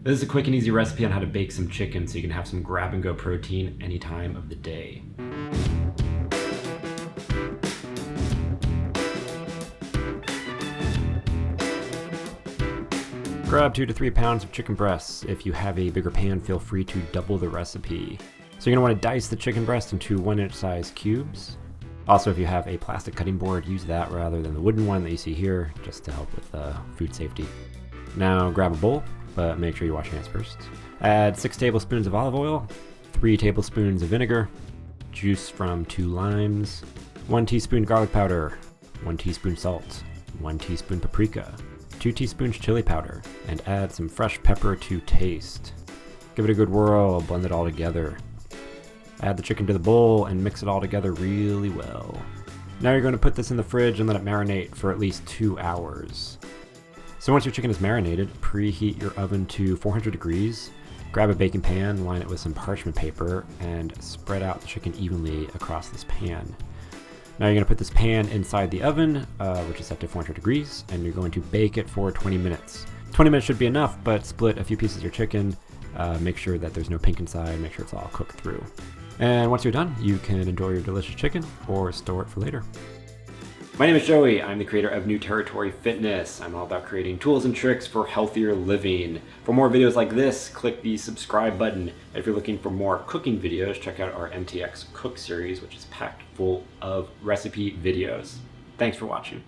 This is a quick and easy recipe on how to bake some chicken so you can have some grab-and-go protein any time of the day. Grab 2 to 3 pounds of chicken breasts. If you have a bigger pan, feel free to double the recipe. So you're going to want to dice the chicken breast into 1-inch size cubes. Also, if you have a plastic cutting board, use that rather than the wooden one that you see here, just to help with food safety. Now grab a bowl, but make sure you wash your hands first. Add 6 tablespoons of olive oil, 3 tablespoons of vinegar, juice from 2 limes, 1 teaspoon garlic powder, 1 teaspoon salt, 1 teaspoon paprika, 2 teaspoons chili powder, and add some fresh pepper to taste. Give it a good whirl, blend it all together. Add the chicken to the bowl and mix it all together really well. Now you're going to put this in the fridge and let it marinate for at least 2 hours. So once your chicken is marinated, preheat your oven to 400 degrees. Grab a baking pan, line it with some parchment paper, and spread out the chicken evenly across this pan. Now you're going to put this pan inside the oven, which is set to 400 degrees, and you're going to bake it for 20 minutes. 20 minutes should be enough, but split a few pieces of your chicken. Make sure that there's no pink inside, make sure it's all cooked through. And once you're done, you can enjoy your delicious chicken or store it for later. My name is Joey. I'm the creator of New Territory Fitness. I'm all about creating tools and tricks for healthier living. For more videos like this, click the subscribe button. If you're looking for more cooking videos, check out our MTX Cook series, which is packed full of recipe videos. Thanks for watching.